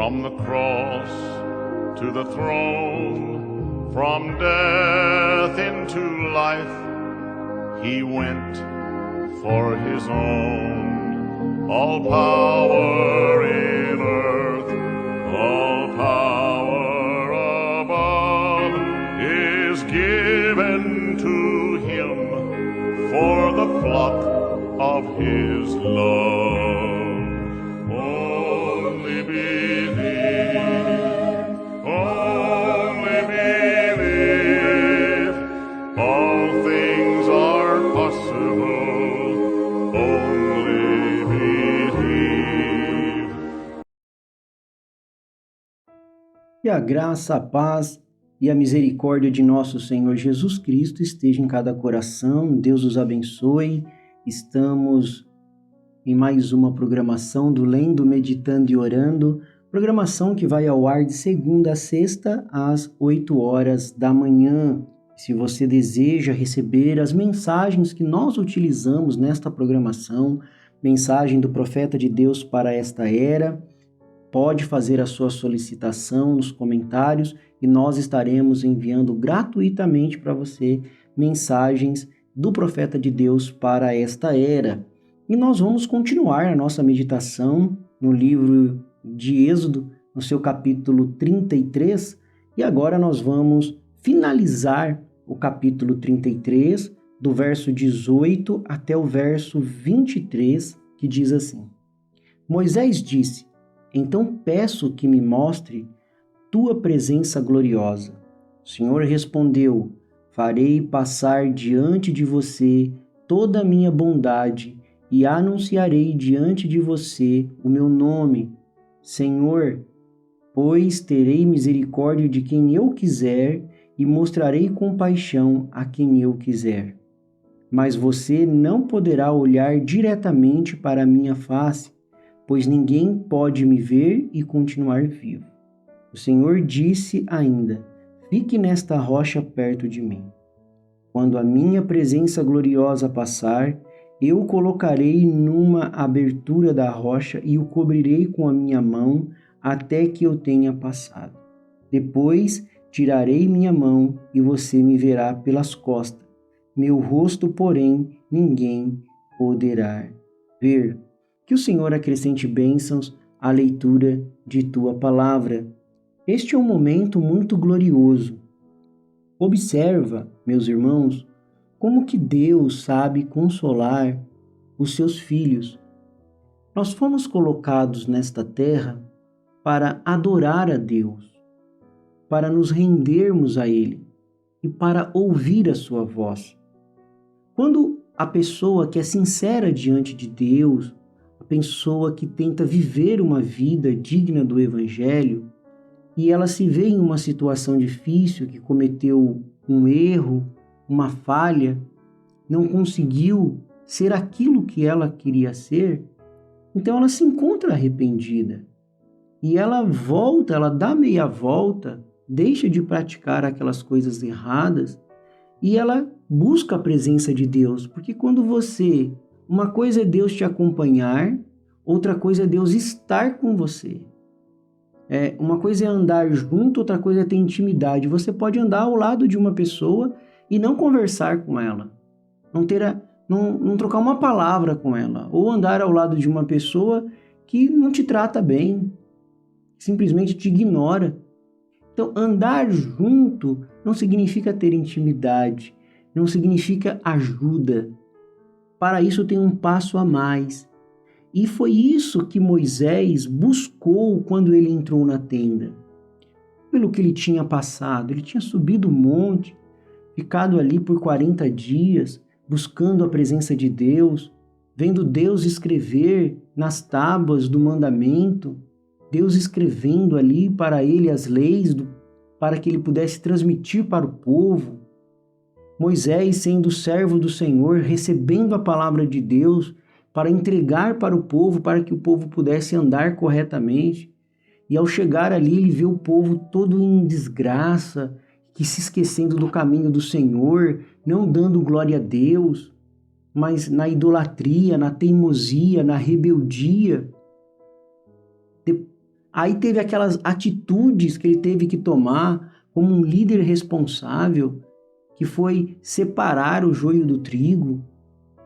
From the cross to the throne, from death into life, he went for his own. All power in earth, all power above is given to him for the flock of his love. Only believe, all things are possible, only believe. Que a graça, a paz e a misericórdia de nosso Senhor Jesus Cristo esteja em cada coração. Deus os abençoe. Estamos em mais uma programação do Lendo, Meditando e Orando, programação que vai ao ar de segunda a sexta às 8 horas da manhã. Se você deseja receber as mensagens que nós utilizamos nesta programação, mensagem do profeta de Deus para esta era, pode fazer a sua solicitação nos comentários e nós estaremos enviando gratuitamente para você mensagens do profeta de Deus para esta era. E nós vamos continuar a nossa meditação no livro de Êxodo, no seu capítulo 33, e agora nós vamos finalizar o capítulo 33, do verso 18 até o verso 23, que diz assim: Moisés disse: Então peço que me mostre tua presença gloriosa. O Senhor respondeu: Farei passar diante de você toda a minha bondade e anunciarei diante de você o meu nome, Senhor, pois terei misericórdia de quem eu quiser e mostrarei compaixão a quem eu quiser. Mas você não poderá olhar diretamente para a minha face, pois ninguém pode me ver e continuar vivo. O Senhor disse ainda: Fique nesta rocha perto de mim. Quando a minha presença gloriosa passar, eu o colocarei numa abertura da rocha e o cobrirei com a minha mão até que eu tenha passado. Depois tirarei minha mão e você me verá pelas costas. Meu rosto, porém, ninguém poderá ver. Que o Senhor acrescente bênçãos à leitura de tua palavra. Este é um momento muito glorioso. Observa, meus irmãos, como que Deus sabe consolar os seus filhos. Nós fomos colocados nesta terra para adorar a Deus, para nos rendermos a Ele e para ouvir a sua voz. Quando a pessoa que é sincera diante de Deus, a pessoa que tenta viver uma vida digna do Evangelho, e ela se vê em uma situação difícil, que cometeu um erro, uma falha, não conseguiu ser aquilo que ela queria ser, então ela se encontra arrependida. E ela volta, ela dá meia volta, deixa de praticar aquelas coisas erradas e ela busca a presença de Deus. Porque quando uma coisa é Deus te acompanhar, outra coisa é Deus estar com você. Uma coisa é andar junto, outra coisa é ter intimidade. Você pode andar ao lado de uma pessoa e não conversar com ela, não trocar uma palavra com ela, ou andar ao lado de uma pessoa que não te trata bem, simplesmente te ignora. Então, andar junto não significa ter intimidade, não significa ajuda. Para isso tem um passo a mais. E foi isso que Moisés buscou quando ele entrou na tenda. Pelo que ele tinha passado, ele tinha subido o monte, ficado ali por 40 dias, buscando a presença de Deus, vendo Deus escrever nas tábuas do mandamento, Deus escrevendo ali para ele as leis, para que ele pudesse transmitir para o povo. Moisés sendo servo do Senhor, recebendo a palavra de Deus, para entregar para o povo, para que o povo pudesse andar corretamente. E ao chegar ali, ele vê o povo todo em desgraça, que se esquecendo do caminho do Senhor, não dando glória a Deus, mas na idolatria, na teimosia, na rebeldia. Aí teve aquelas atitudes que ele teve que tomar como um líder responsável, que foi separar o joio do trigo.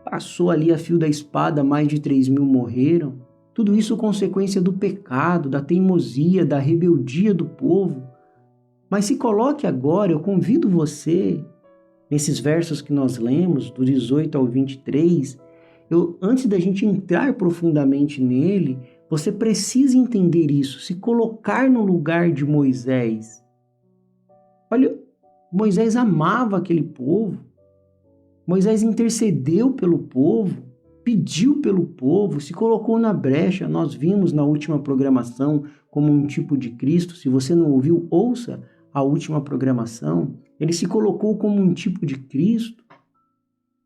Passou ali a fio da espada, mais de 3.000 morreram. Tudo isso consequência do pecado, da teimosia, da rebeldia do povo. Mas se coloque agora, eu convido você, nesses versos que nós lemos, do 18 ao 23, antes da gente entrar profundamente nele, você precisa entender isso, se colocar no lugar de Moisés. Olha, Moisés amava aquele povo. Moisés intercedeu pelo povo, pediu pelo povo, se colocou na brecha. Nós vimos na última programação como um tipo de Cristo. Se você não ouviu, ouça a última programação. Ele se colocou como um tipo de Cristo,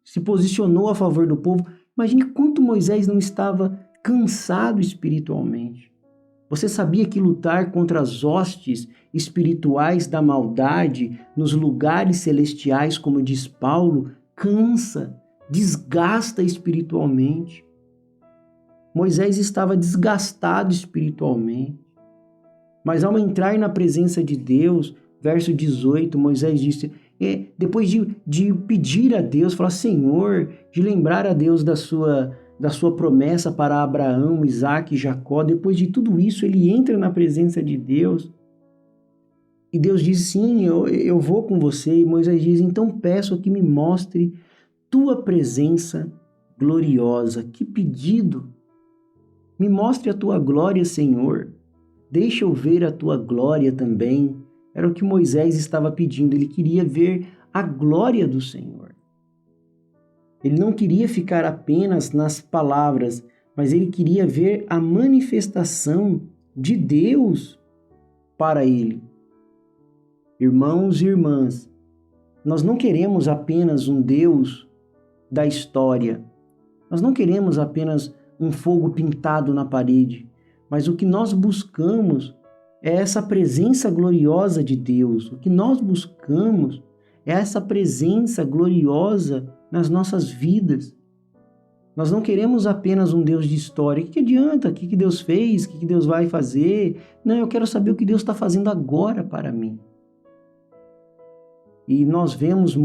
se posicionou a favor do povo. Imagine quanto Moisés não estava cansado espiritualmente. Você sabia que lutar contra as hostes espirituais da maldade nos lugares celestiais, como diz Paulo, cansa, desgasta espiritualmente. Moisés estava desgastado espiritualmente. Mas ao entrar na presença de Deus, verso 18, Moisés disse, depois de pedir a Deus, falar, Senhor, de lembrar a Deus da sua promessa para Abraão, Isaque e Jacó, depois de tudo isso, ele entra na presença de Deus. E Deus diz, sim, eu vou com você. E Moisés diz, então peço que me mostre tua presença gloriosa. Que pedido! Me mostre a tua glória, Senhor. Deixa eu ver a tua glória também. Era o que Moisés estava pedindo. Ele queria ver a glória do Senhor. Ele não queria ficar apenas nas palavras, mas ele queria ver a manifestação de Deus para ele. Irmãos e irmãs, nós não queremos apenas um Deus da história. Nós não queremos apenas um fogo pintado na parede, mas o que nós buscamos é essa presença gloriosa de Deus. O que nós buscamos é essa presença gloriosa nas nossas vidas. Nós não queremos apenas um Deus de história. O que adianta? O que Deus fez? O que Deus vai fazer? Não, eu quero saber o que Deus está fazendo agora para mim. E nós vemos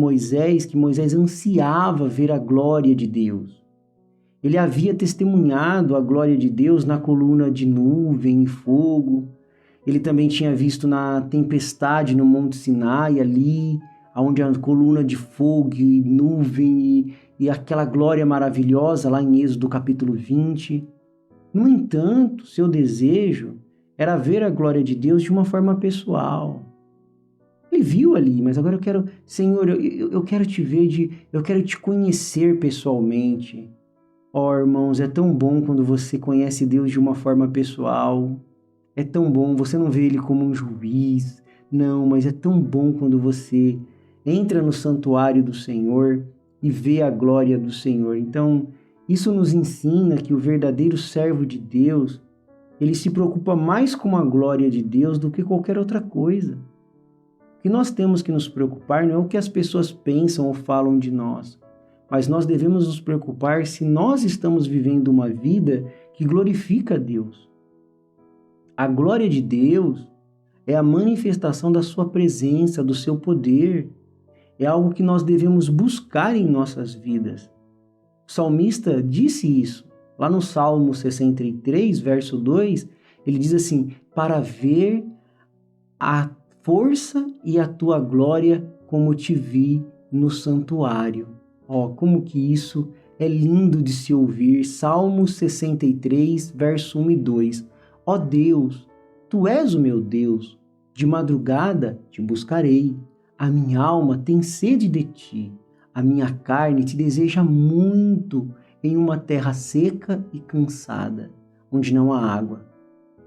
que Moisés ansiava ver a glória de Deus. Ele havia testemunhado a glória de Deus na coluna de nuvem e fogo. Ele também tinha visto na tempestade no Monte Sinai, ali, onde a coluna de fogo e nuvem e aquela glória maravilhosa lá em Êxodo capítulo 20. No entanto, seu desejo era ver a glória de Deus de uma forma pessoal. Ele viu ali, mas agora eu quero, Senhor, eu quero te ver, eu quero te conhecer pessoalmente. Ó, irmãos, é tão bom quando você conhece Deus de uma forma pessoal. É tão bom, você não vê Ele como um juiz. Não, mas é tão bom quando você entra no santuário do Senhor e vê a glória do Senhor. Então, isso nos ensina que o verdadeiro servo de Deus, ele se preocupa mais com a glória de Deus do que qualquer outra coisa. O que nós temos que nos preocupar não é o que as pessoas pensam ou falam de nós, mas nós devemos nos preocupar se nós estamos vivendo uma vida que glorifica a Deus. A glória de Deus é a manifestação da sua presença, do seu poder. É algo que nós devemos buscar em nossas vidas. O salmista disse isso. Lá no Salmo 63, verso 2, ele diz assim, para ver a força e a tua glória como te vi no santuário. Ó, como que isso é lindo de se ouvir. Salmo 63, verso 1 e 2. Ó Deus, tu és o meu Deus, de madrugada te buscarei. A minha alma tem sede de ti, a minha carne te deseja muito em uma terra seca e cansada, onde não há água,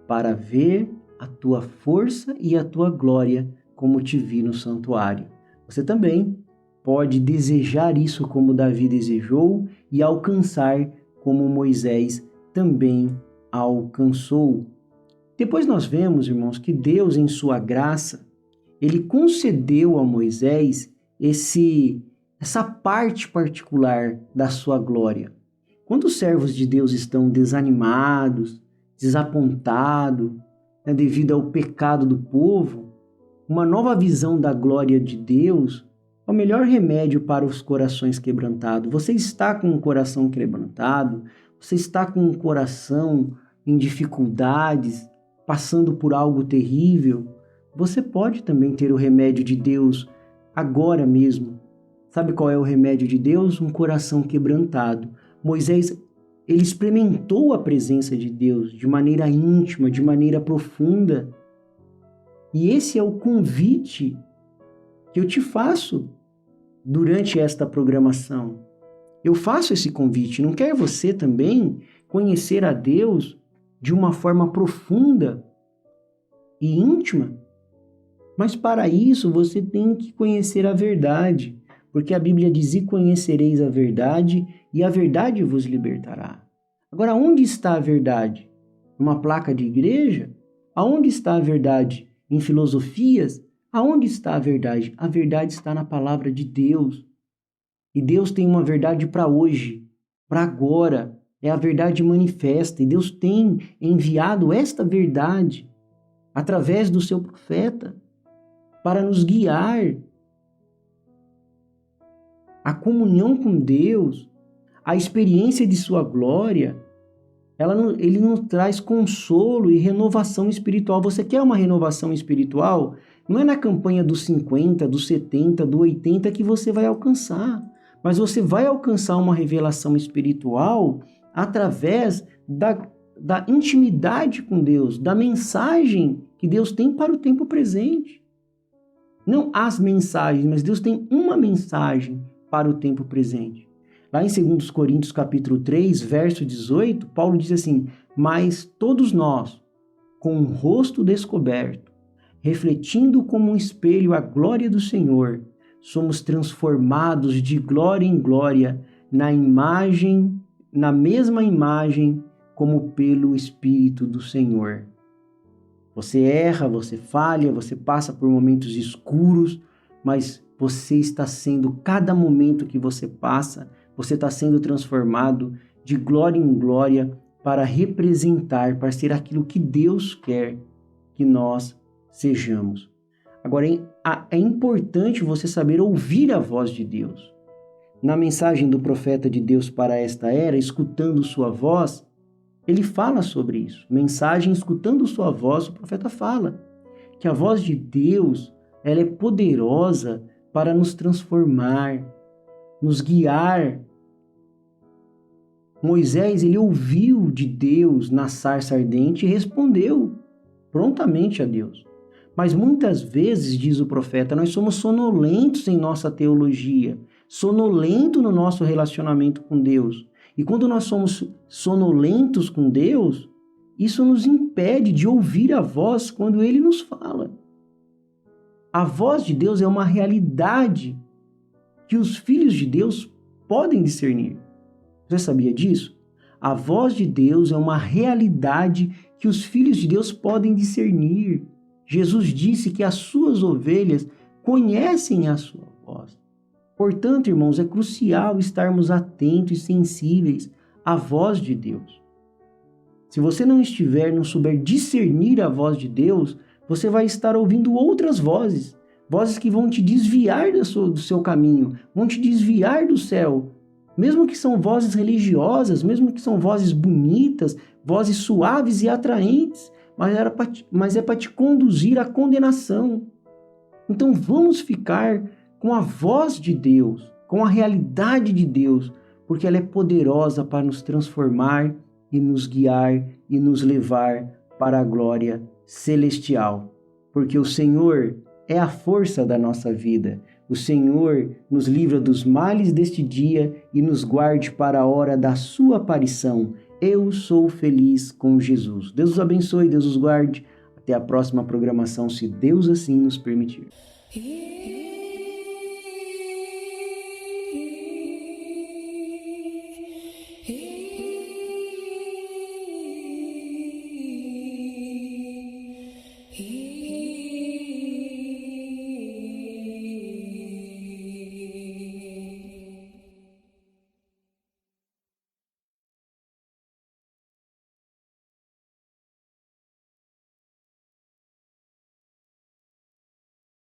para ver a tua força e a tua glória, como te vi no santuário. Você também pode desejar isso como Davi desejou e alcançar como Moisés também alcançou. Depois nós vemos, irmãos, que Deus, em sua graça, ele concedeu a Moisés essa parte particular da sua glória. Quando os servos de Deus estão desanimados, desapontados, né, devido ao pecado do povo, uma nova visão da glória de Deus é o melhor remédio para os corações quebrantados. Você está com um coração quebrantado? Você está com um coração em dificuldades, passando por algo terrível? Você pode também ter o remédio de Deus agora mesmo. Sabe qual é o remédio de Deus? Um coração quebrantado. Moisés, ele experimentou a presença de Deus de maneira íntima, de maneira profunda. E esse é o convite que eu te faço durante esta programação. Eu faço esse convite. Não quer você também conhecer a Deus de uma forma profunda e íntima? Mas para isso você tem que conhecer a verdade, porque a Bíblia diz: e conhecereis a verdade, e a verdade vos libertará. Agora, onde está a verdade? Numa placa de igreja? Aonde está a verdade? Em filosofias? Aonde está a verdade? A verdade está na palavra de Deus. E Deus tem uma verdade para hoje, para agora. É a verdade manifesta. E Deus tem enviado esta verdade através do seu profeta para nos guiar. A comunhão com Deus, a experiência de sua glória, ele nos traz consolo e renovação espiritual. Você quer uma renovação espiritual? Não é na campanha dos 50, dos 70, do 80 que você vai alcançar. Mas você vai alcançar uma revelação espiritual através da intimidade com Deus, da mensagem que Deus tem para o tempo presente. Não as mensagens, mas Deus tem uma mensagem para o tempo presente. Lá em 2 Coríntios capítulo 3, verso 18, Paulo diz assim: mas todos nós, com o rosto descoberto, refletindo como um espelho a glória do Senhor, somos transformados de glória em glória na mesma imagem como pelo Espírito do Senhor. Você erra, você falha, você passa por momentos escuros, mas você está sendo, cada momento que você passa, você está sendo transformado de glória em glória para representar, para ser aquilo que Deus quer que nós sejamos. Agora, é importante você saber ouvir a voz de Deus. Na mensagem do profeta de Deus para esta era, escutando sua voz, ele fala sobre isso. Mensagem, escutando sua voz, o profeta fala que a voz de Deus, ela é poderosa para nos transformar, nos guiar. Moisés, ele ouviu de Deus na sarça ardente e respondeu prontamente a Deus. Mas muitas vezes, diz o profeta, nós somos sonolentos em nossa teologia, sonolento no nosso relacionamento com Deus. E quando nós somos sonolentos com Deus, isso nos impede de ouvir a voz quando Ele nos fala. A voz de Deus é uma realidade que os filhos de Deus podem discernir. Você sabia disso? A voz de Deus é uma realidade que os filhos de Deus podem discernir. Jesus disse que as suas ovelhas conhecem a sua voz. Portanto, irmãos, é crucial estarmos atentos e sensíveis à voz de Deus. Se você não souber discernir a voz de Deus, você vai estar ouvindo outras vozes, vozes que vão te desviar do seu caminho, vão te desviar do céu. Mesmo que são vozes religiosas, mesmo que são vozes bonitas, vozes suaves e atraentes, mas é para te conduzir à condenação. Então vamos ficar com a voz de Deus, com a realidade de Deus, porque ela é poderosa para nos transformar e nos guiar e nos levar para a glória celestial. Porque o Senhor é a força da nossa vida. O Senhor nos livra dos males deste dia e nos guarde para a hora da sua aparição. Eu sou feliz com Jesus. Deus os abençoe, Deus os guarde. Até a próxima programação, se Deus assim nos permitir.